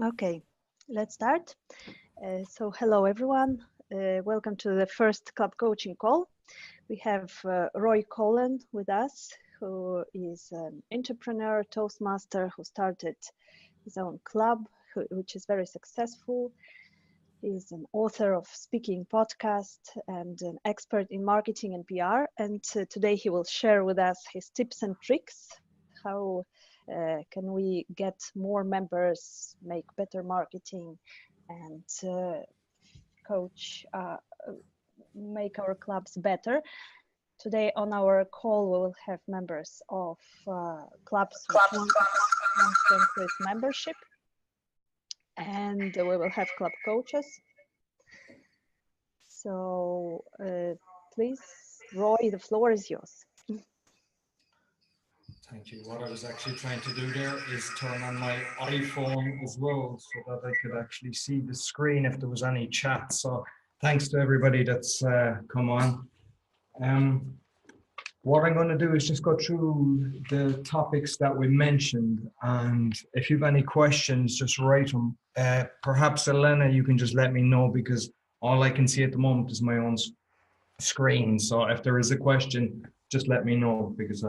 Okay, let's start. So hello everyone. Welcome to the first club coaching call. We have Roy Cullen with us, who is an entrepreneur, Toastmaster, who started his own club, which is very successful. He's an author of speaking podcast and an expert in marketing and PR. And today he will share with us his tips and tricks. How can we get more members, make better marketing, and coach, make our clubs better. Today on our call, we will have members of clubs which want to increase membership, and we will have club coaches. So please, Roy, the floor is yours. Thank you. What I was actually trying to do there is turn on my iPhone as well so that I could actually see the screen if there was any chat. So thanks to everybody that's come on. What I'm going to do is just go through the topics that we mentioned, and if you have any questions, just write them. Perhaps Elena, you can just let me know, because all I can see at the moment is my own screen. So if there is a question, just let me know, because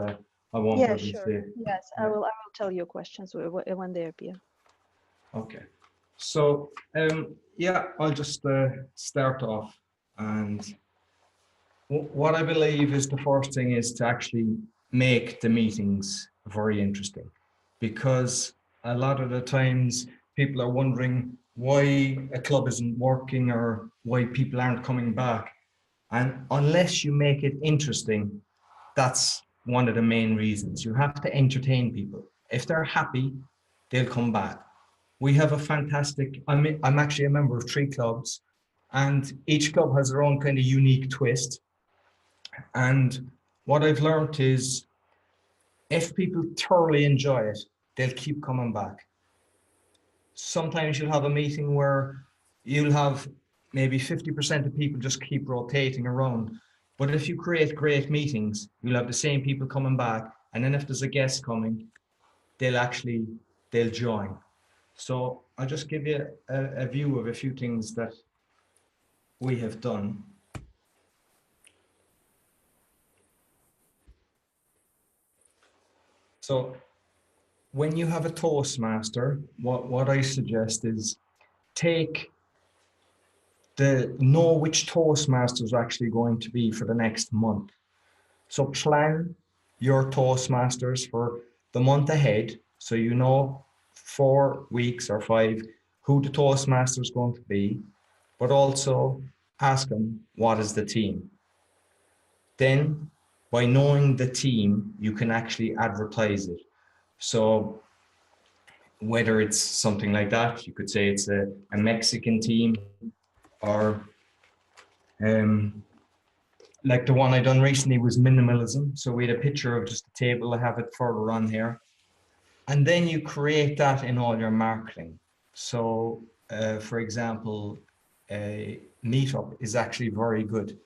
I won't Yeah, be able to see it. Yes, I will tell you questions when they appear. Okay. So yeah, I'll just start off. And what I believe is the first thing is to actually make the meetings very interesting, because a lot of the times people are wondering why a club isn't working or why people aren't coming back. And unless you make it interesting, that's one of the main reasons. You have to entertain people. If they're happy, they'll come back. We have a fantastic, I'm actually a member of 3 clubs, and each club has their own kind of unique twist. And what I've learned is if people thoroughly enjoy it, they'll keep coming back. Sometimes you'll have a meeting where you'll have maybe 50% of people just keep rotating around. But if you create great meetings, you'll have the same people coming back. And then if there's a guest coming, they'll join. So I'll just give you a view of a few things that we have done. So when you have a Toastmaster, what I suggest is know which Toastmasters are actually going to be for the next month. So plan your Toastmasters for the month ahead, so you know 4 weeks or 5 who the Toastmaster is going to be, but also ask them, what is the team? Then, by knowing the team, you can actually advertise it. So whether it's something like that, you could say it's a Mexican team, or like the one I done recently was minimalism. So we had a picture of just a table. I have it further on here. And then you create that in all your marketing. So for example, a Meetup is actually very good.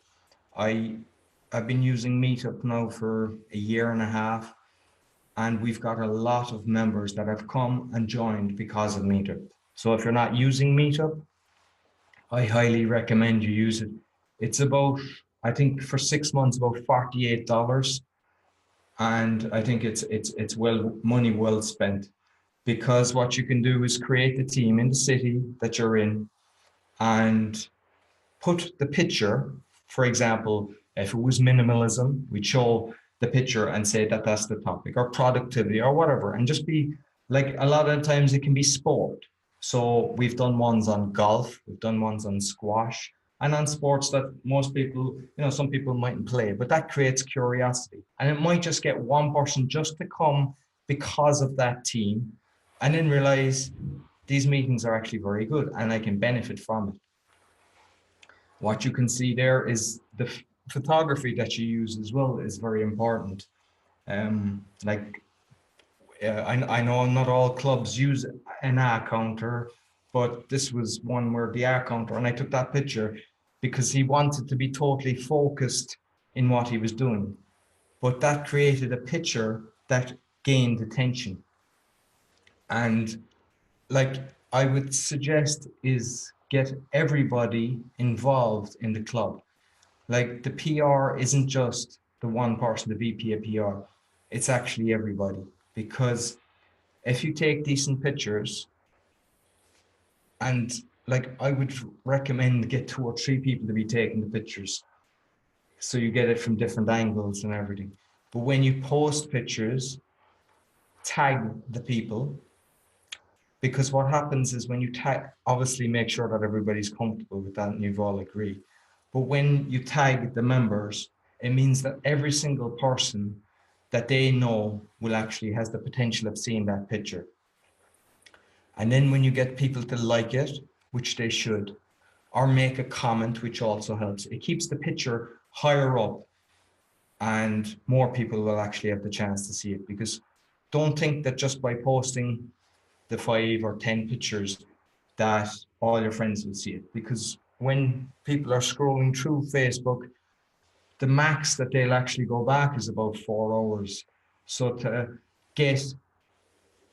I've been using Meetup now for a year and a half, and we've got a lot of members that have come and joined because of Meetup. So if you're not using Meetup, I highly recommend you use it. It's about, I think for 6 months, about $48. And I think it's money well spent, because what you can do is create the team in the city that you're in and put the picture. For example, if it was minimalism, we'd show the picture and say that that's the topic, or productivity or whatever, and just be like, a lot of times it can be sport. So we've done ones on golf, we've done ones on squash, and on sports that most people, some people mightn't play, but that creates curiosity. And it might just get one person just to come because of that team, and then realize these meetings are actually very good and I can benefit from it. What you can see there is the photography that you use as well is very important. I know not all clubs use an eye counter, but this was one where the eye counter, and I took that picture because he wanted to be totally focused in what he was doing. But that created a picture that gained attention. And like, I would suggest is get everybody involved in the club. Like the PR isn't just the one person, the VP of PR. It's actually everybody. Because if you take decent pictures, and like I would recommend get 2 or 3 people to be taking the pictures, so you get it from different angles and everything. But when you post pictures, tag the people, because what happens is when you tag, obviously make sure that everybody's comfortable with that and you've all agreed. But when you tag the members, it means that every single person that they know will actually has the potential of seeing that picture. And then when you get people to like it, which they should, or make a comment, which also helps, it keeps the picture higher up and more people will actually have the chance to see it. Because don't think that just by posting the 5 or 10 pictures that all your friends will see it, because when people are scrolling through Facebook, the max that they'll actually go back is about 4 hours. So to get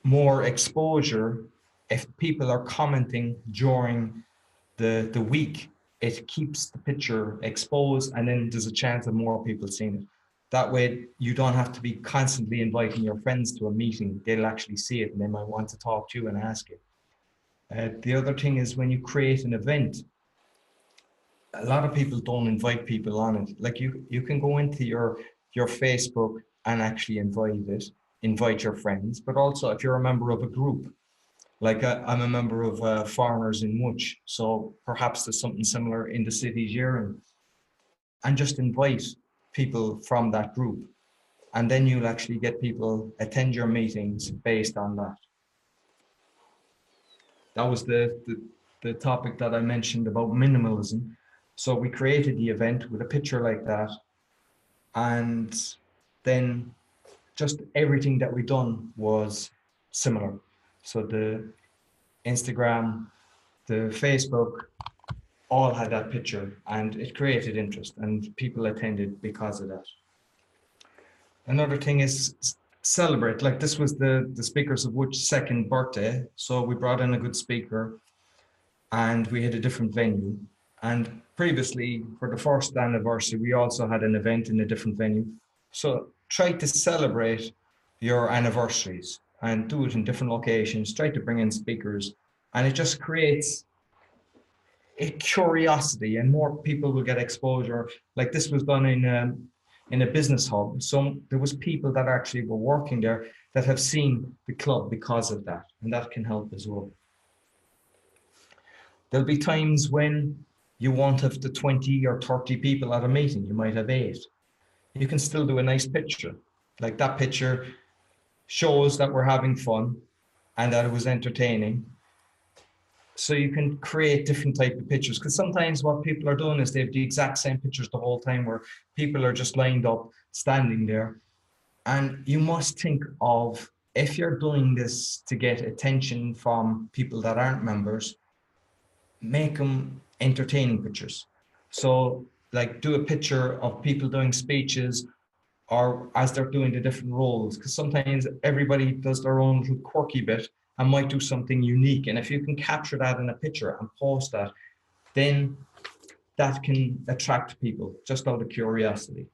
more exposure, if people are commenting during the week, it keeps the picture exposed and then there's a chance of more people seeing it. That way you don't have to be constantly inviting your friends to a meeting. They'll actually see it and they might want to talk to you and ask you. The other thing is when you create an event, a lot of people don't invite people on it. Like you can go into your Facebook and actually invite your friends, but also if you're a member of a group, like I'm a member of Foreigners in Much, so perhaps there's something similar in the cities you're in, and just invite people from that group, and then you'll actually get people attend your meetings based on that. That was the topic that I mentioned about minimalism. So we created the event with a picture like that, and then just everything that we done was similar. So the Instagram, the Facebook, all had that picture and it created interest and people attended because of that. Another thing is celebrate. Like this was the speakers of which second birthday. So we brought in a good speaker and we had a different venue. And previously for the first anniversary, we also had an event in a different venue. So try to celebrate your anniversaries and do it in different locations. Try to bring in speakers and it just creates a curiosity and more people will get exposure. Like this was done in a business hub. So there was people that actually were working there that have seen the club because of that. And that can help as well. There'll be times when you won't have the 20 or 30 people at a meeting. You might have 8. You can still do a nice picture. Like that picture shows that we're having fun and that it was entertaining. So you can create different type of pictures, because sometimes what people are doing is they have the exact same pictures the whole time where people are just lined up standing there. And you must think of, if you're doing this to get attention from people that aren't members, make them entertaining pictures. So like do a picture of people doing speeches or as they're doing the different roles, because sometimes everybody does their own little quirky bit and might do something unique. And if you can capture that in a picture and post that, then that can attract people just out of curiosity.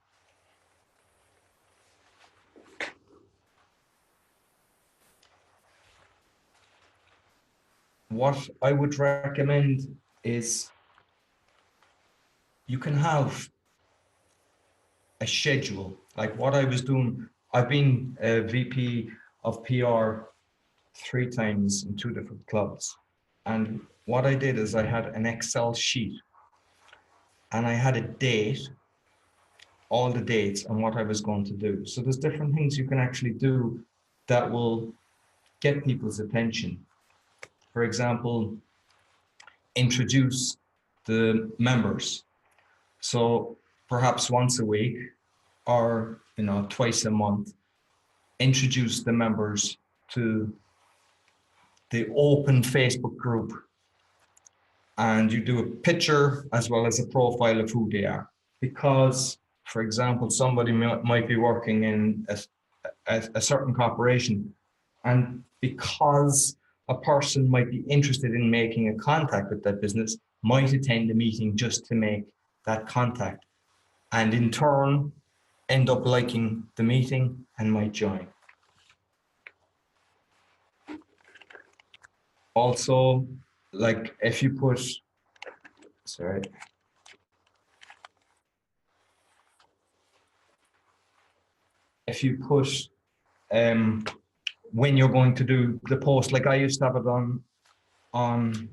What I would recommend is you can have a schedule. Like what I was doing, I've been a VP of PR 3 times in 2 different clubs. And what I did is I had an Excel sheet and I had a date, all the dates and what I was going to do. So there's different things you can actually do that will get people's attention. For example, introduce the members. So perhaps once a week or twice a month, introduce the members to the open Facebook group, and you do a picture as well as a profile of who they are. Because, for example, somebody might be working in a certain corporation, and because a person might be interested in making a contact with that business, might attend the meeting just to make that contact, and in turn end up liking the meeting and might join. Also, like if you put, sorry, if you put when you're going to do the post, like I used to have it on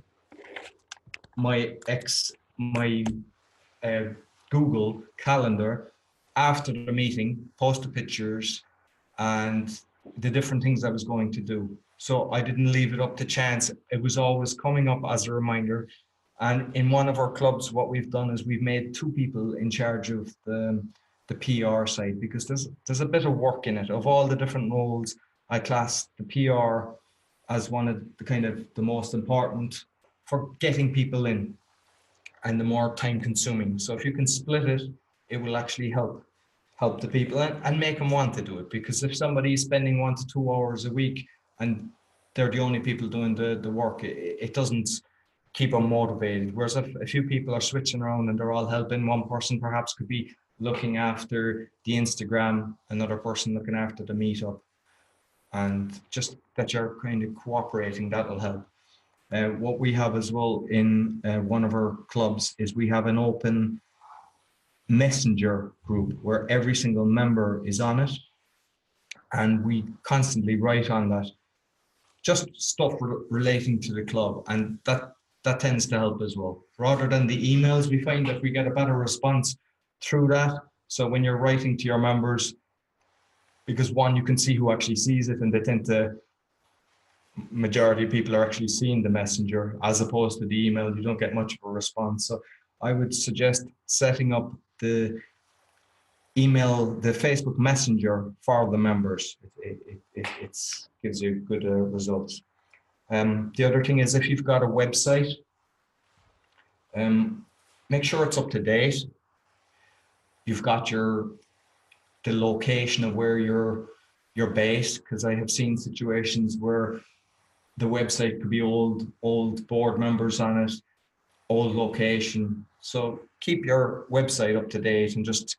my Google Calendar after the meeting, post the pictures and the different things I was going to do. So I didn't leave it up to chance. It was always coming up as a reminder. And in one of our clubs, what we've done is we've made 2 people in charge of the PR side, because there's a bit of work in it. Of all the different roles, I class the PR as one of the kind of the most important for getting people in and the more time consuming. So if you can split it, it will actually help the people and make them want to do it. Because if somebody is spending 1 to 2 hours a week and they're the only people doing the work, it doesn't keep them motivated. Whereas if a few people are switching around and they're all helping, one person perhaps could be looking after the Instagram, another person looking after the meetup, and just that you're kind of cooperating, that'll help. What we have as well in one of our clubs is we have an open messenger group where every single member is on it, and we constantly write on that just stuff relating to the club, and that tends to help as well. Rather than the emails, we find that we get a better response through that. So when you're writing to your members, because one, you can see who actually sees it, and they tend to, majority of people are actually seeing the messenger, as opposed to the email, you don't get much of a response. So I would suggest setting up the Facebook Messenger for the members. It gives you good results. The other thing is, if you've got a website, make sure it's up to date. You've got the location of where you're based, because I have seen situations where the website could be old board members on it, old location. So keep your website up to date and just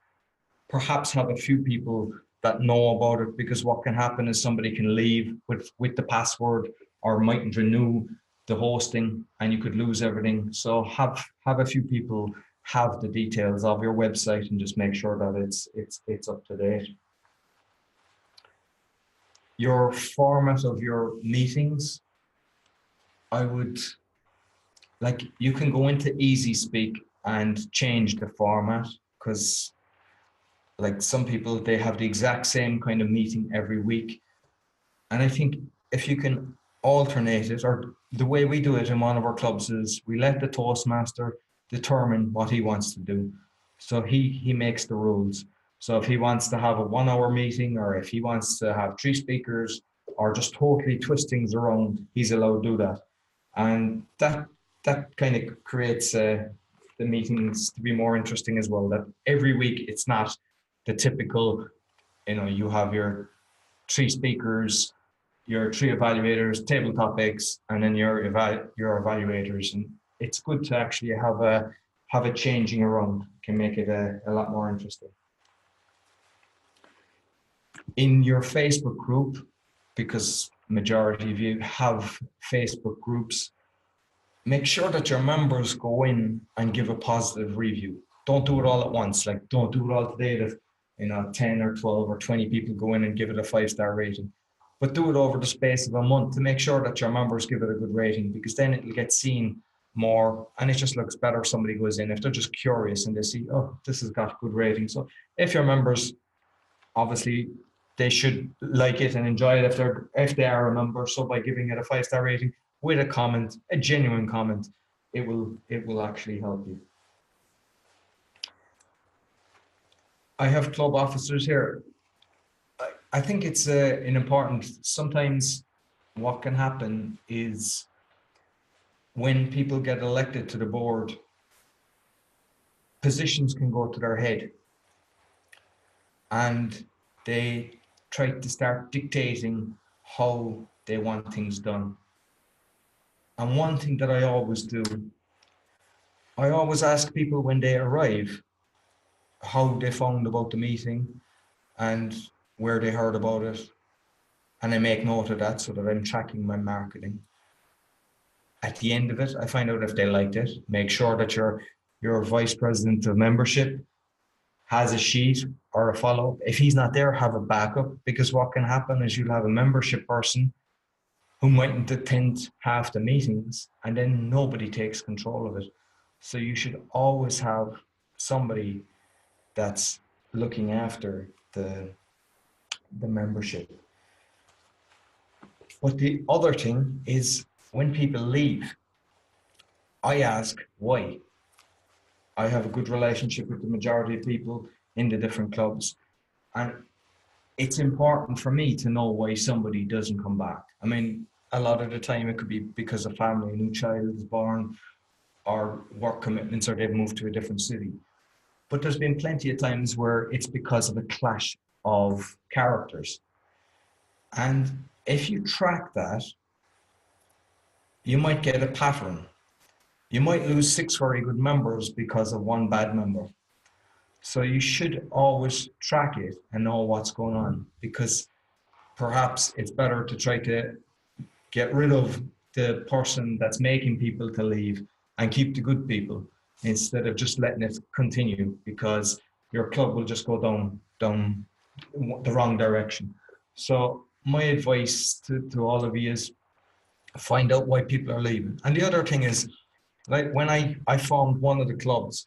perhaps have a few people that know about it, because what can happen is somebody can leave with the password or mightn't renew the hosting and you could lose everything. So have a few people have the details of your website and just make sure that it's up to date. Your format of your meetings, I would, like, you can go into Easy Speak and change the format, because like some people, they have the exact same kind of meeting every week. And I think if you can alternate it, or the way we do it in one of our clubs is we let the Toastmaster determine what he wants to do. So he makes the rules. So if he wants to have a 1 hour meeting, or if he wants to have 3 speakers, or just totally twist things around, he's allowed to do that. And that kind of creates the meetings to be more interesting as well. That every week it's not the typical, you have your 3 speakers, your 3 evaluators, table topics, and then your evaluators. And it's good to actually have a changing around, can make it a lot more interesting. In your Facebook group, because majority of you have Facebook groups, make sure that your members go in and give a positive review. Don't do it all at once. Like, don't do it all today that 10 or 12 or 20 people go in and give it a 5-star rating. But do it over the space of a month to make sure that your members give it a good rating, because then it'll get seen more and it just looks better if somebody goes in, if they're just curious and they see, oh, this has got good rating. So if your members, obviously they should like it and enjoy it if they are a member. So by giving it a 5-star rating with a comment, a genuine comment, it will actually help you. I have club officers here. I think it's an important, sometimes what can happen is when people get elected to the board, positions can go to their head and they try to start dictating how they want things done. And one thing that I always do, I always ask people when they arrive how they found about the meeting and where they heard about it. And I make note of that so that I'm tracking my marketing. At the end of it, I find out if they liked it. Make sure that your vice president of membership has a sheet or a follow-up. If he's not there, have a backup, because what can happen is you'll have a membership person who mightn't attend half the meetings, and then nobody takes control of it. So you should always have somebody that's looking after the membership. But the other thing is, when people leave, I ask why. I have a good relationship with the majority of people in the different clubs, and it's important for me to know why somebody doesn't come back. I mean, a lot of the time it could be because of family, a new child is born, or work commitments, or they've moved to a different city. But there's been plenty of times where it's because of a clash of characters. And if you track that, you might get a pattern. You might lose 6 very good members because of one bad member. So you should always track it and know what's going on, because perhaps it's better to try to get rid of the person that's making people to leave and keep the good people, instead of just letting it continue, because your club will just go down the wrong direction. So my advice to all of you is find out why people are leaving. And the other thing is, like when I formed one of the clubs,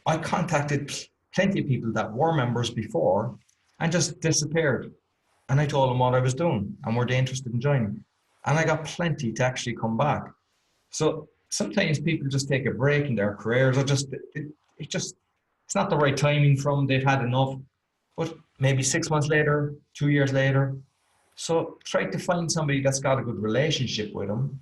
I contacted plenty of people that were members before and just disappeared. And I told them what I was doing and were they interested in joining. And I got plenty to actually come back. So sometimes people just take a break in their careers, or just it's not the right timing for them. They've had enough. But maybe 6 months later, 2 years later. So try to find somebody that's got a good relationship with them,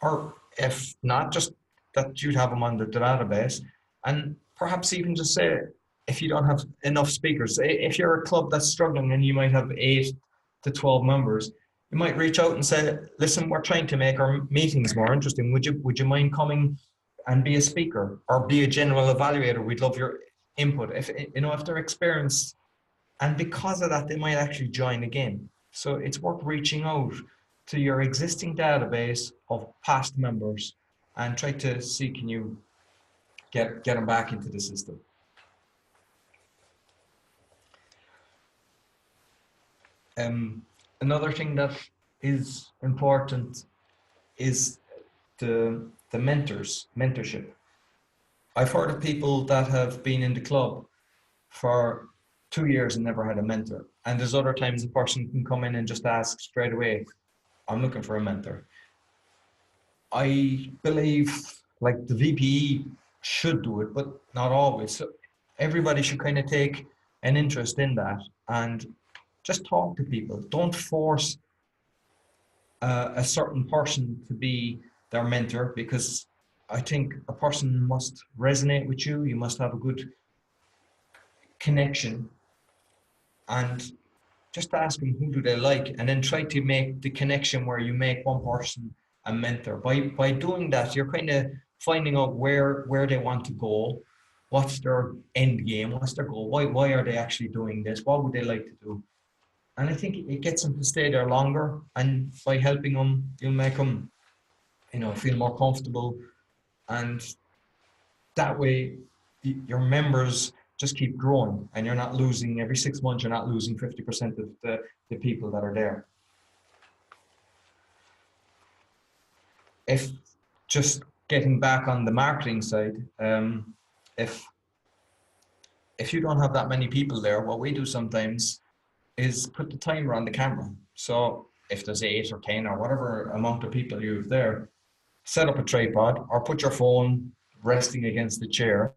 or if not, just that you'd have them on the database, and perhaps even just say, if you don't have enough speakers, if you're a club that's struggling and you might have 8 to 12 members, you might reach out and say, listen, we're trying to make our meetings more interesting. Would you mind coming and be a speaker or be a general evaluator? We'd love your input. If they're experienced, and because of that, they might actually join again. So it's worth reaching out to your existing database of past members and try to see, can you get them back into the system. Another thing that is important is the mentorship. I've heard of people that have been in the club for 2 years and never had a mentor. And there's other times a person can come in and just ask straight away, I'm looking for a mentor. I believe like the VPE should do it, but not always. So everybody should kind of take an interest in that and just talk to people. Don't force a certain person to be their mentor, because I think a person must resonate with you. You must have a good connection, and just ask them who do they like, and then try to make the connection where you make one person a mentor. By doing that, you're kind of finding out where they want to go, what's their end game, what's their goal, why are they actually doing this, what would they like to do. And I think it gets them to stay there longer, and by helping them, you'll make them feel more comfortable, and that way your members just keep growing, and you're not losing every 6 months, you're not losing 50% of the people that are there. If just getting back on the marketing side, if you don't have that many people there, what we do sometimes is put the timer on the camera. So if there's 8 or 10 or whatever amount of people you have there, set up a tripod or put your phone resting against the chair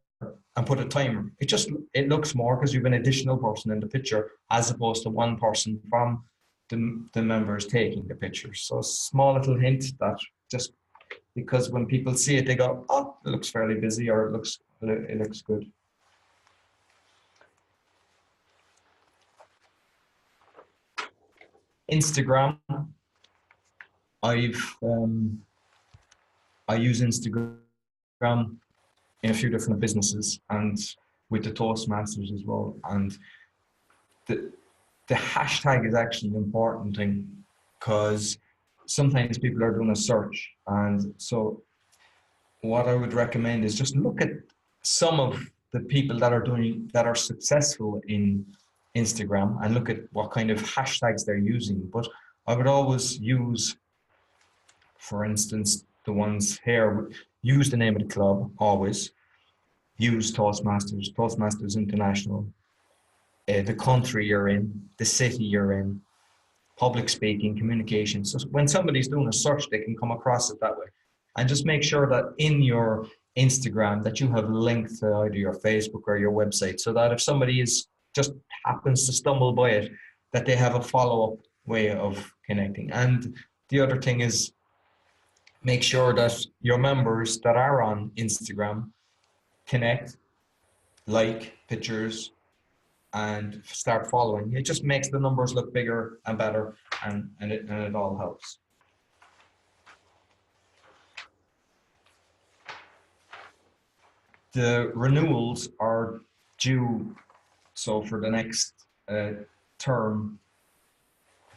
and put a timer. It looks more because you've an additional person in the picture, as opposed to one person from the members taking the pictures. So a small little hint that just because when people see it, they go, oh, it looks fairly busy, or it looks good. Instagram, I've I use Instagram in a few different businesses and with the Toastmasters as well. And the hashtag is actually an important thing because sometimes people are doing a search. And so what I would recommend is just look at some of the people that are successful in Instagram and look at what kind of hashtags they're using. But I would always use, for instance, the ones here, use the name of the club, always. Use Toastmasters, Toastmasters International, the country you're in, the city you're in, public speaking, communication. So when somebody's doing a search, they can come across it that way. And just make sure that in your Instagram that you have linked to either your Facebook or your website, so that if somebody is just happens to stumble by it, that they have a follow-up way of connecting. And the other thing is make sure that your members that are on Instagram connect, like pictures, and start following. It just makes the numbers look bigger and better, and it all helps. The renewals are due, so for the next term,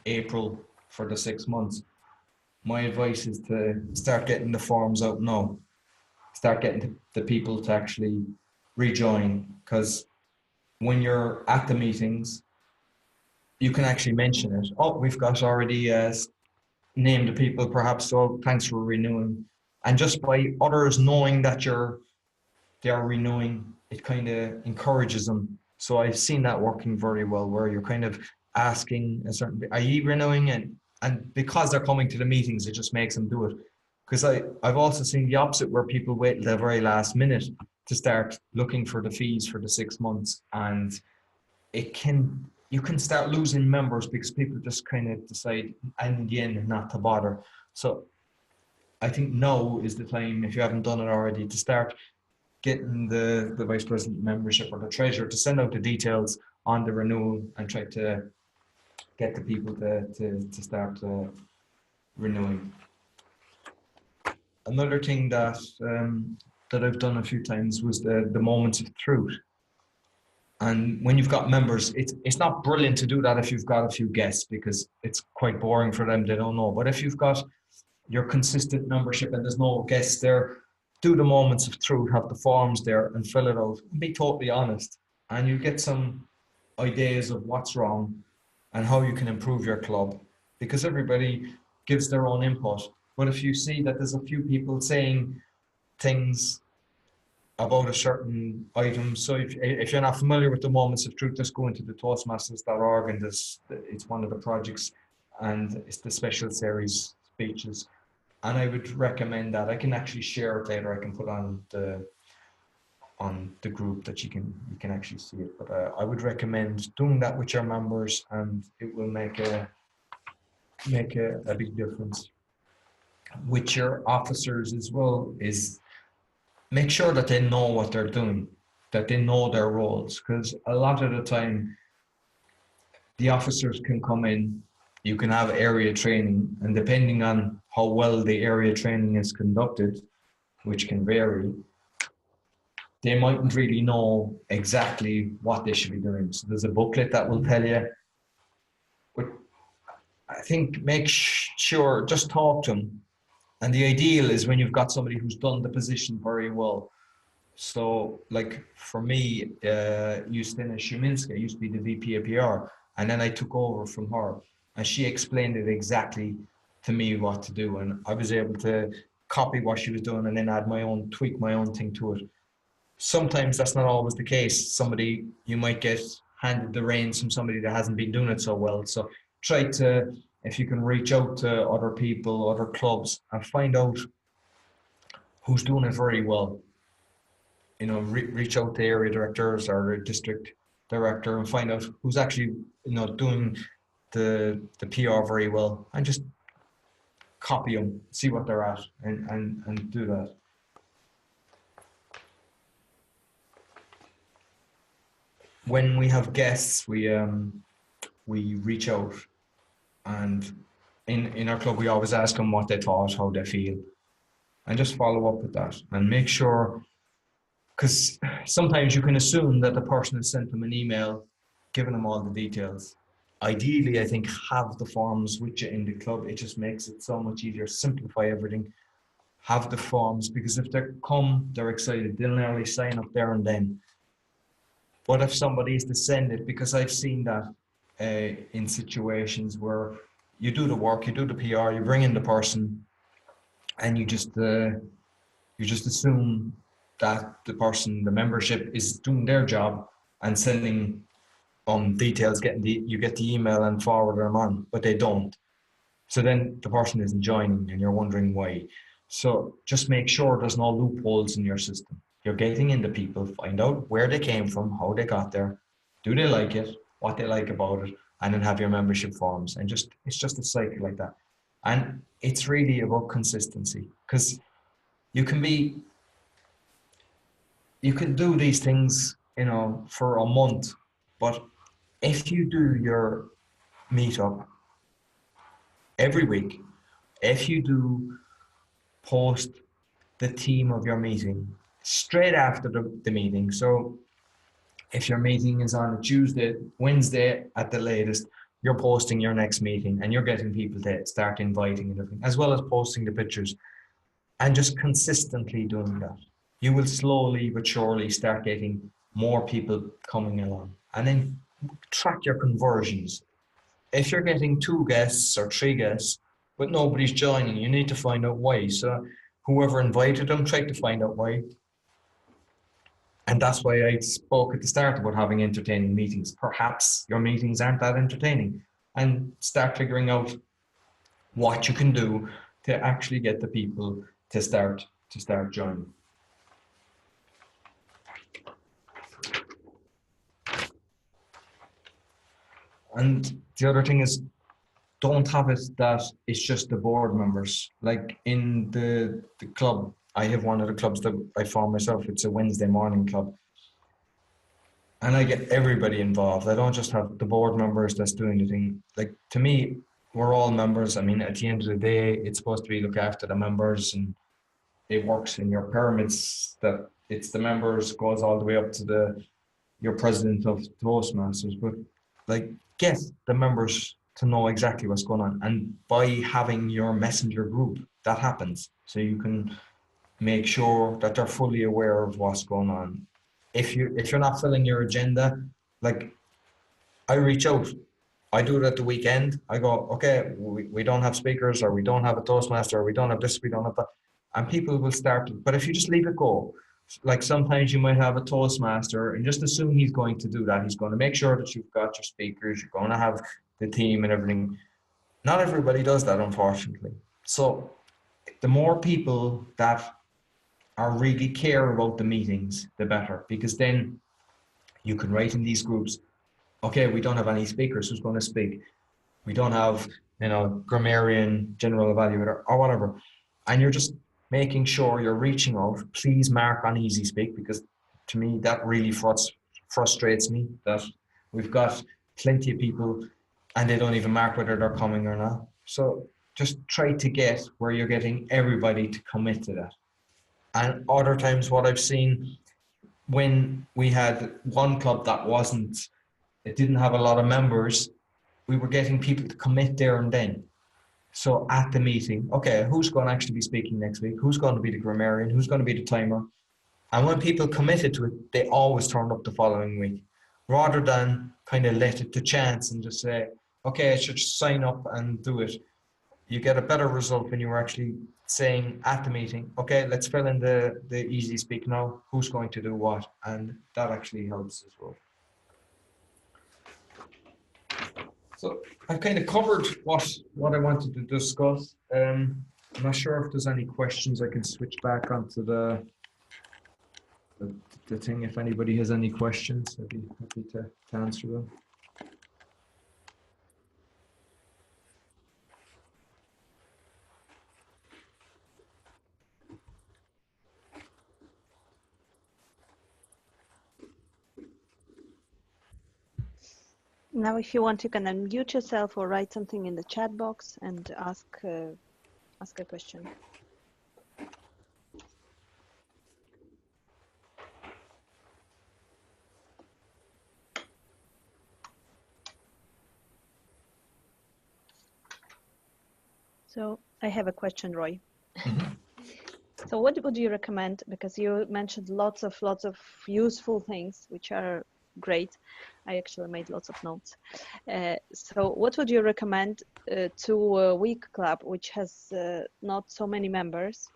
April, for the 6 months. My advice is to start getting the forms out now. Start getting the people to actually rejoin, because when you're at the meetings, you can actually mention it. Oh, we've got already named the people, perhaps, so thanks for renewing. And just by others knowing that they are renewing, it kind of encourages them. So I've seen that working very well, where you're kind of asking a certain, are you renewing? And because they're coming to the meetings, it just makes them do it. Because I've also seen the opposite, where people wait till the very last minute to start looking for the fees for the 6 months. And you can start losing members because people just kind of decide in the end not to bother. So I think now is the time, if you haven't done it already, to start getting the vice president membership or the treasurer to send out the details on the renewal and try to get the people to start renewing. Another thing that I've done a few times was the moments of truth. And when you've got members, it's not brilliant to do that if you've got a few guests, because it's quite boring for them, they don't know. But if you've got your consistent membership and there's no guests there, do the moments of truth, have the forms there and fill it out. Be totally honest. And you get some ideas of what's wrong and how you can improve your club, because everybody gives their own input. But if you see that there's a few people saying things about a certain item, so if you're not familiar with the moments of truth, just go into the Toastmasters.org, and it's one of the projects, and it's the special series speeches. And I would recommend that. I can actually share it later. I can put on the group that you can actually see it. But I would recommend doing that with your members, and it will make a big difference. With your officers as well, is make sure that they know what they're doing, that they know their roles, because a lot of the time the officers can come in, you can have area training, and depending on how well the area training is conducted, which can vary, they mightn't really know exactly what they should be doing. So there's a booklet that will tell you, but I think make sure, just talk to them. And the ideal is when you've got somebody who's done the position very well. So like for me, Justina Shuminska used to be the VP of PR, and then I took over from her, and she explained it exactly to me what to do, and I was able to copy what she was doing and then add my own, tweak my own thing to it. Sometimes that's not always the case. You might get handed the reins from somebody that hasn't been doing it so well. So try to, if you can, reach out to other people, other clubs, and find out who's doing it very well. You know, reach out to area directors or the district director and find out who's actually, doing the PR very well, and just copy them, see what they're at, and do that. When we have guests, we reach out, and in our club we always ask them what they thought, how they feel, and just follow up with that and make sure, because sometimes you can assume that the person has sent them an email, giving them all the details. Ideally, I think have the forms with you in the club. It just makes it so much easier, simplify everything. Have the forms, because if they come, they're excited, they'll nearly sign up there and then. But if somebody is to send it, because I've seen that in situations where you do the work, you do the PR, you bring in the person, and you just assume that the person, the membership, is doing their job and sending details, you get the email and forward them on, but they don't. So then the person isn't joining and you're wondering why. So just make sure there's no loopholes in your system. You're getting into people, find out where they came from, how they got there, do they like it, what they like about it, and then have your membership forms. And it's just a cycle like that. And it's really about consistency, because you can do these things, for a month, but if you do your meetup every week, if you do post the theme of your meeting straight after the meeting. So if your meeting is on a Tuesday, Wednesday at the latest, you're posting your next meeting and you're getting people to start inviting and everything, as well as posting the pictures, and just consistently doing that. You will slowly but surely start getting more people coming along, and then track your conversions. If you're getting 2 guests or 3 guests, but nobody's joining, you need to find out why. So whoever invited them, try to find out why. And that's why I spoke at the start about having entertaining meetings. Perhaps your meetings aren't that entertaining, and start figuring out what you can do to actually get the people to start joining. And the other thing is, don't have it that it's just the board members. Like in the club, I have one of the clubs that I form myself. It's a Wednesday morning club. And I get everybody involved. I don't just have the board members that's doing the thing. Like, to me, we're all members. I mean, at the end of the day, it's supposed to be look after the members, and it works in your pyramids that it's the members, goes all the way up to your president of Toastmasters. But like, get the members to know exactly what's going on. And by having your messenger group, that happens. So you can make sure that they're fully aware of what's going on. If you're not filling your agenda, like, I reach out. I do it at the weekend. I go, okay, we don't have speakers, or we don't have a Toastmaster, or we don't have this, we don't have that. And people will start. But if you just leave it go, like sometimes you might have a Toastmaster and just assume he's going to do that. He's going to make sure that you've got your speakers, you're going to have the team and everything. Not everybody does that, unfortunately. So the more people that are really care about the meetings, the better, because then you can write in these groups, okay, we don't have any speakers, who's going to speak? We don't have, grammarian, general evaluator, or whatever. And you're just making sure you're reaching out. Please mark on Easy Speak, because to me, that really frustrates me, that we've got plenty of people and they don't even mark whether they're coming or not. So just try to get where you're getting everybody to commit to that. And other times, what I've seen, when we had one club that it didn't have a lot of members, we were getting people to commit there and then. So at the meeting, okay, who's going to actually be speaking next week? Who's going to be the grammarian? Who's going to be the timer? And when people committed to it, they always turned up the following week, rather than kind of let it to chance and just say, okay, I should sign up and do it. You get a better result when you were actually saying at the meeting, okay, let's fill in the Easy Speak now. Who's going to do what? And that actually helps as well. So I've kind of covered what I wanted to discuss. I'm not sure if there's any questions. I can switch back onto the thing. If anybody has any questions, I'd be happy to answer them. Now, if you want, you can unmute yourself or write something in the chat box and ask a question. So I have a question, Roy. Mhm. So what would you recommend? Because you mentioned lots of useful things, which are great. I actually made lots of notes. So what would you recommend to a weak club which has not so many members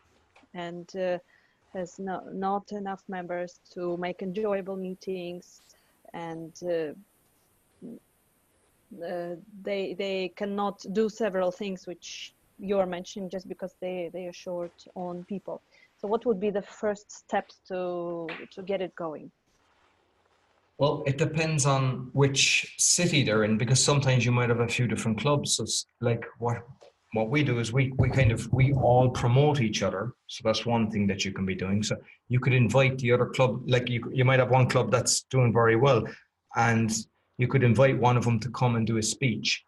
and has not enough members to make enjoyable meetings, and they cannot do several things which you're mentioning just because they are short on people. So what would be the first steps to get it going? Well, it depends on which city they're in, because sometimes you might have a few different clubs. So it's like what we do is we all promote each other. So that's one thing that you can be doing. So you could invite the other club, like you might have one club that's doing very well, and you could invite one of them to come and do a speech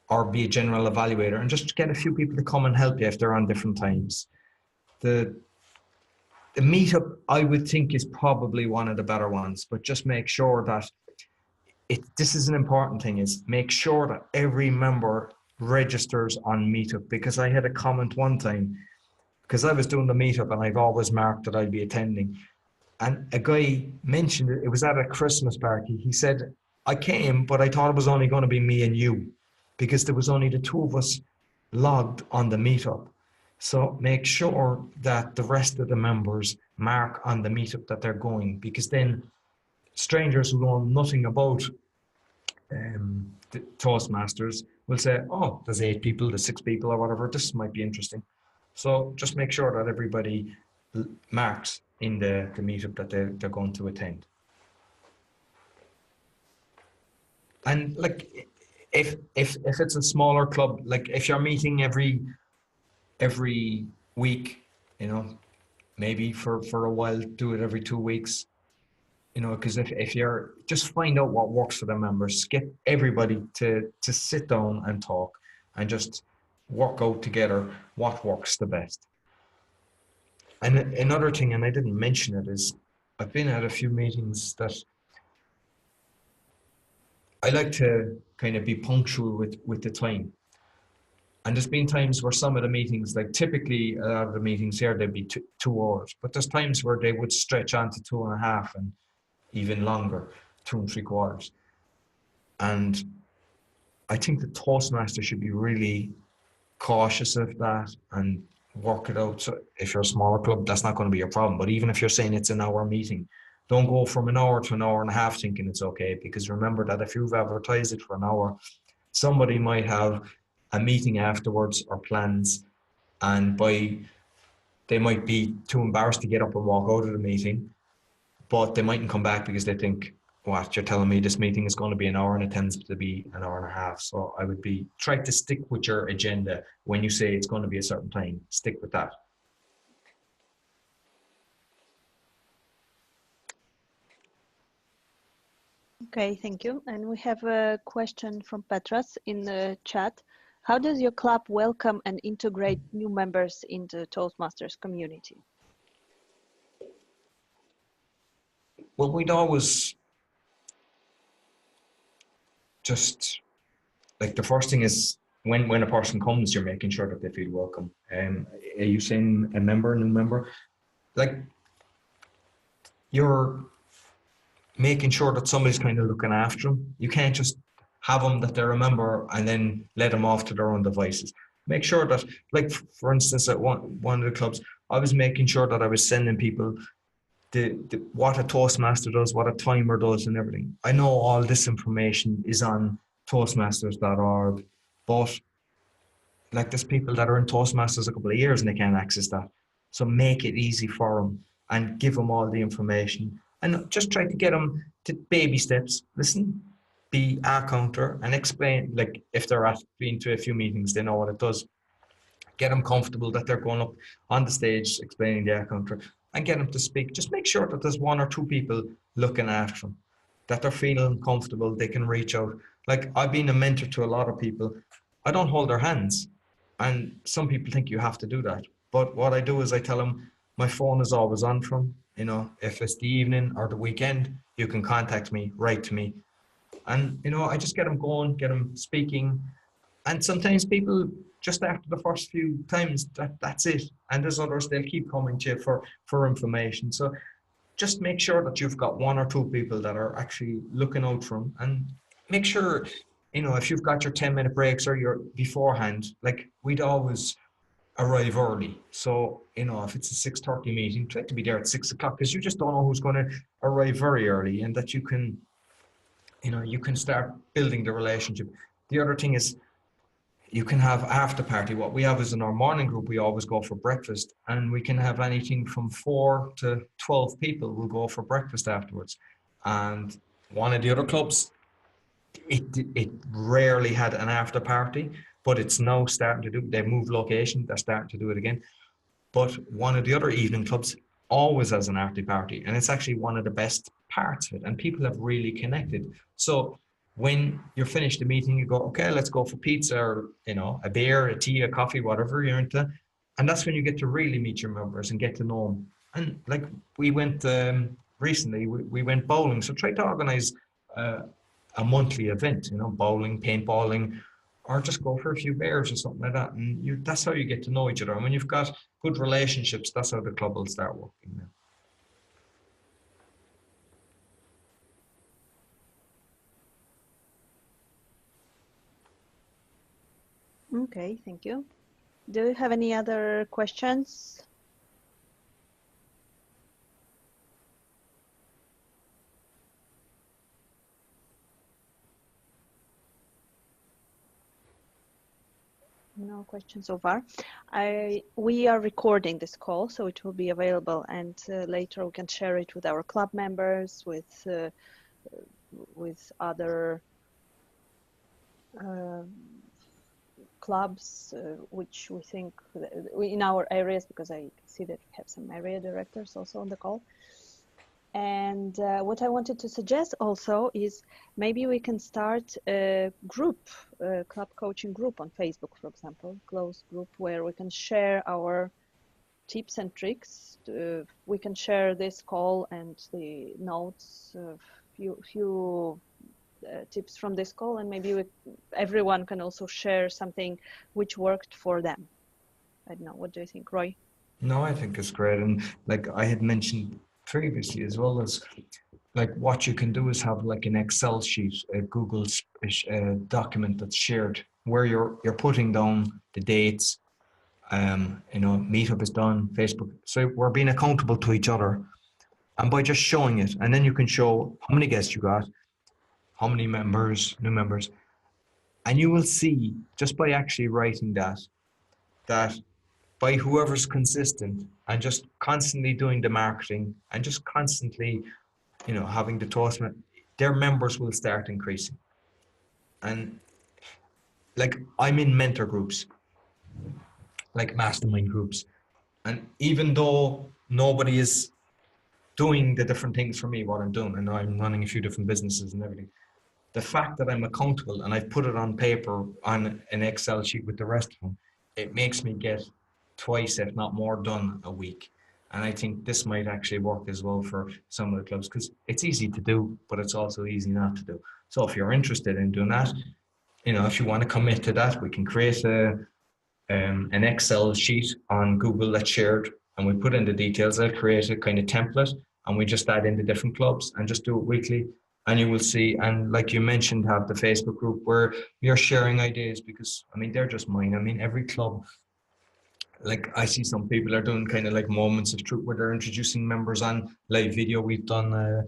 or be a general evaluator, and just get a few people to come and help you if they're on different times. The the meetup, I would think, is probably one of the better ones, but just make sure that this is an important thing, is make sure that every member registers on meetup. Because I had a comment one time, because I was doing the meetup and I've always marked that I'd be attending, and a guy mentioned it was at a Christmas party. He said, I came, but I thought it was only going to be me and you, because there was only the two of us logged on the meetup. So make sure that the rest of the members mark on the meetup that they're going, because then strangers who know nothing about the Toastmasters will say, oh, there's 8 people, there's 6 people, or whatever. This might be interesting. So just make sure that everybody marks in the meetup that they're going to attend. And like, if it's a smaller club, like if you're meeting every week, maybe for a while, do it every 2 weeks. Because if you're, just find out what works for the members, get everybody to sit down and talk and just work out together what works the best. And another thing, and I didn't mention it, is I've been at a few meetings that I like to kind of be punctual with the time. And there's been times where some of the meetings, like typically a lot of the meetings here, they'd be 2 hours, but there's times where they would stretch on to 2.5 and even longer, 2 3/4. And I think the Toastmaster should be really cautious of that and work it out. So if you're a smaller club, that's not going to be a problem. But even if you're saying it's an hour meeting, don't go from an hour to an hour and a half thinking it's okay. Because remember that if you've advertised it for an hour, somebody might have a meeting afterwards or plans, and they might be too embarrassed to get up and walk out of the meeting, but they mightn't come back because they think, what, you're telling me this meeting is going to be an hour and it tends to be an hour and a half. So I would try to stick with your agenda. When you say it's going to be a certain time, stick with that. Okay, thank you. And we have a question from Petras in the chat. How does your club welcome and integrate new members in the Toastmasters community? Well, we'd always just, like, the first thing is when a person comes, you're making sure that they feel welcome. Are you saying a new member? Like, you're making sure that somebody's kind of looking after them. You can't just have them that they're a member and then let them off to their own devices. Make sure that, like, for instance, at one of the clubs, I was making sure that I was sending people what a Toastmaster does, what a timer does, and everything. I know all this information is on Toastmasters.org, but like, there's people that are in Toastmasters a couple of years and they can't access that. So make it easy for them and give them all the information, and just try to get them to baby steps. Listen, be a counter and explain, like, if they're been to a few meetings, they know what it does. Get them comfortable that they're going up on the stage explaining the counter, and get them to speak. Just make sure that there's 1 or 2 people looking after them, that they're feeling comfortable, they can reach out. Like, I've been a mentor to a lot of people. I don't hold their hands. And some people think you have to do that. But what I do is I tell them my phone is always on from, if it's the evening or the weekend, you can contact me, write to me. And, I just get them going, get them speaking. And sometimes people just after the first few times, that's it. And there's others, they'll keep coming to you for information. So just make sure that you've got one or two people that are actually looking out for them, and make sure, if you've got your 10-minute breaks or your beforehand, like we'd always arrive early. So, if it's a 6:30 meeting, try to be there at 6 o'clock, because you just don't know who's going to arrive very early, and that you can start building the relationship. The other thing is, you can have after party. What we have is in our morning group, we always go for breakfast, and we can have anything from 4 to 12 people will go for breakfast afterwards. And one of the other clubs, it rarely had an after party, but it's now starting to do. They've moved location, they're starting to do it again. But one of the other evening clubs always has an after party, and it's actually one of the best parts of it, and people have really connected. So when you're finished the meeting, you go, okay, let's go for pizza, or a beer, a tea, a coffee, whatever you're into, and that's when you get to really meet your members and get to know them. And like we went recently, we went bowling, so try to organize a monthly event, bowling, paintballing, or just go for a few beers or something like that. And that's how you get to know each other. And when you've got good relationships, that's how the club will start working now. Okay, thank you. Do you have any other questions? No questions so far. We are recording this call, so it will be available, and later we can share it with our club members, with other clubs, which we think in our areas, because I see that we have some area directors also on the call. And what I wanted to suggest also is maybe we can start a group, a club coaching group on Facebook, for example, closed group, where we can share our tips and tricks. We can share this call and the notes, few tips from this call, and maybe everyone can also share something which worked for them. I don't know, what do you think, Roy? No, I think it's great. And like I had mentioned previously, as well as like what you can do is have like an Excel sheet, a Google document that's shared, where you're putting down the dates. Meetup is done, Facebook. So we're being accountable to each other, and by just showing it, and then you can show how many guests you got, how many members, new members, and you will see just by actually writing that by whoever's consistent and just constantly doing the marketing and just constantly, having the Toastmasters, their members will start increasing. And like I'm in mentor groups, like mastermind groups, and even though nobody is doing the different things for me, what I'm doing, and I'm running a few different businesses and everything, the fact that I'm accountable and I've put it on paper on an Excel sheet with the rest of them, it makes me get twice, if not more, done a week. And I think this might actually work as well for some of the clubs, because it's easy to do, but it's also easy not to do. So if you're interested in doing that, if you want to commit to that, we can create an Excel sheet on Google that's shared, and we put in the details. I'll create a kind of template, and we just add in the different clubs and just do it weekly. And you will see, and like you mentioned, have the Facebook group where you're sharing ideas, because they're just mine. Every club, like I see some people are doing kind of like moments of truth where they're introducing members on live video. We've done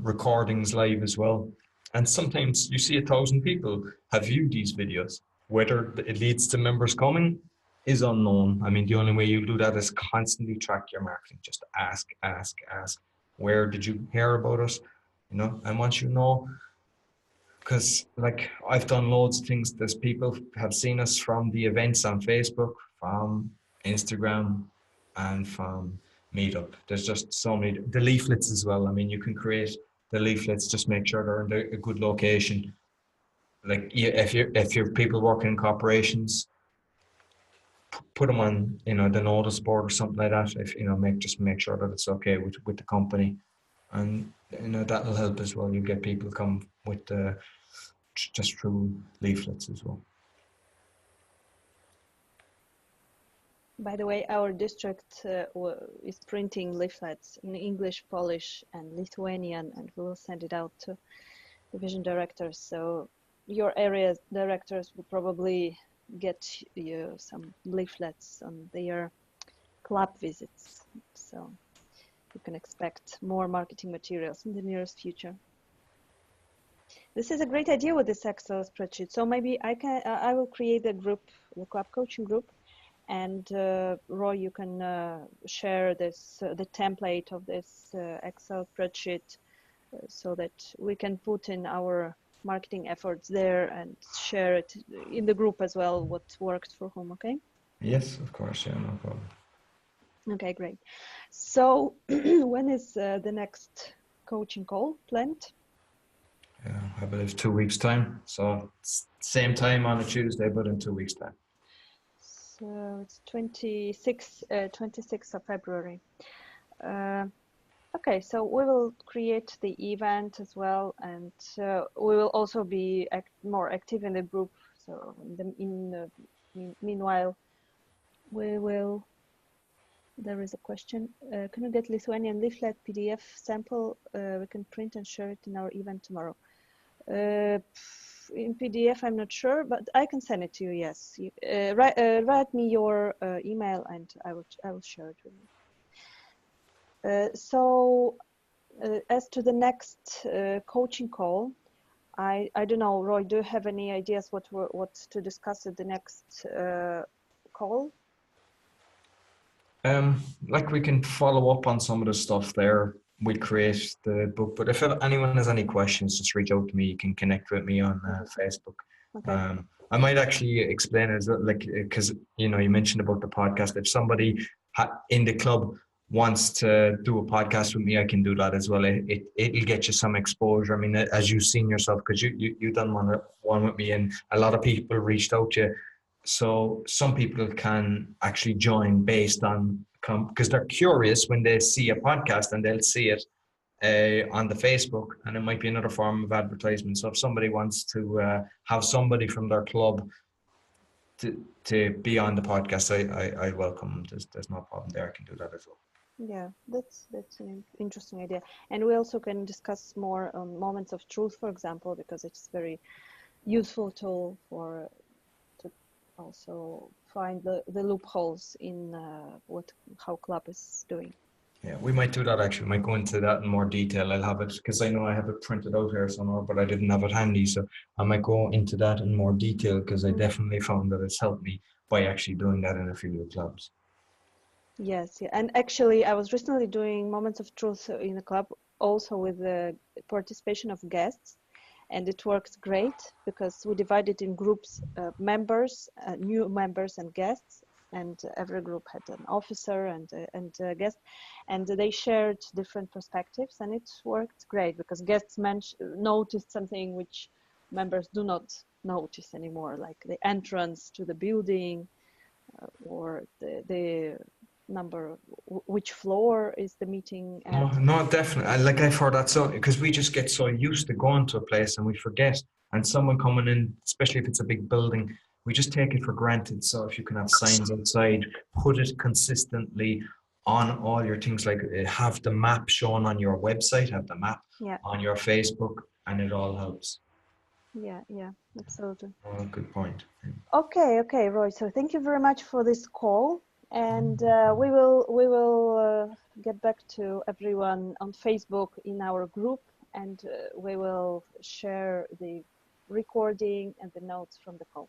recordings live as well. And sometimes you see 1,000 people have viewed these videos. Whether it leads to members coming is unknown. The only way you do that is constantly track your marketing. Just ask. Where did you hear about us? And once you know, because like I've done loads of things. There's people have seen us from the events on Facebook, from Instagram, and from Meetup. There's just so many. The leaflets as well. You can create the leaflets. Just make sure they're in a good location. Like if you're people working in corporations, put them on the notice board or something like that. If make sure that it's okay with the company, and that'll help as well. You get people come with just through leaflets as well. By the way, our district is printing leaflets in English, Polish, and Lithuanian, and we will send it out to division directors. So your area directors will probably get you some leaflets on their club visits. So you can expect more marketing materials in the nearest future. This is a great idea with this Excel spreadsheet. So maybe I will create a group, the club coaching group, and Roy, you can share this the template of this Excel spreadsheet so that we can put in our marketing efforts there and share it in the group as well, what worked for whom. Okay. Yes, of course. Yeah, no problem. Okay, great. So when is the next coaching call planned? Yeah, I believe 2 weeks time. So it's same time on a Tuesday, but in 2 weeks time. So it's 26th of February. Okay, so we will create the event as well, and we will also be more active in the group. So meanwhile, we will. There is a question. Can you get Lithuanian leaflet PDF sample? We can print and share it in our event tomorrow. In PDF, I'm not sure, but I can send it to you. Yes, write me your email, and I will share it with you. So, as to the next coaching call, I don't know, Roy. Do you have any ideas what to discuss at the next call? Like we can follow up on some of the stuff there. We create the book, but if anyone has any questions, just reach out to me. You can connect with me on Facebook. Okay. I might actually explain it as like because you mentioned about the podcast. If somebody in the club wants to do a podcast with me, I can do that as well. It'll get you some exposure. I mean, as you've seen yourself, because you done one with me, and a lot of people reached out to you. So some people can actually join based on because they're curious when they see a podcast and they'll see it on the Facebook, and it might be another form of advertisement. So if somebody wants to have somebody from their club to be on the podcast, I welcome them. There's no problem there. I can do that as well. Yeah, that's an interesting idea, and we also can discuss more on moments of truth, for example, because it's very useful tool to also find the loopholes in how club is doing. Yeah, we might do that actually. We might go into that in more detail. I'll have it because I know I have it printed out here somewhere, but I didn't have it handy. So I might go into that in more detail because I definitely found that it's helped me by actually doing that in a few of the clubs. Yes, yeah. And actually, I was recently doing moments of truth in the club, also with the participation of guests, and it worked great because we divided in groups, members, new members, and guests, and every group had an officer and a guest, and they shared different perspectives, and it worked great because guests noticed something which members do not notice anymore, like the entrance to the building, or the number, which floor is the meeting at. No, definitely. I've heard that so because we just get so used to going to a place and we forget. And someone coming in, especially if it's a big building, we just take it for granted. So if you can have signs outside, put it consistently on all your things, like have the map shown on your website, have the map on your Facebook, and it all helps. Yeah, absolutely. Oh, good point. Okay, Roy. So thank you very much for this call, and we will get back to everyone on Facebook in our group, and we will share the recording and the notes from the call.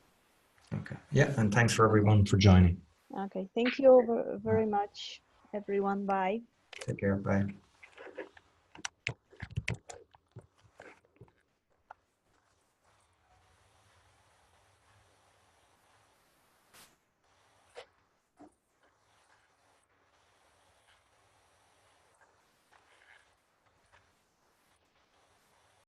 Okay. Yeah, and thanks for everyone for joining. Okay, thank you very much, everyone. Bye. Take care. Bye.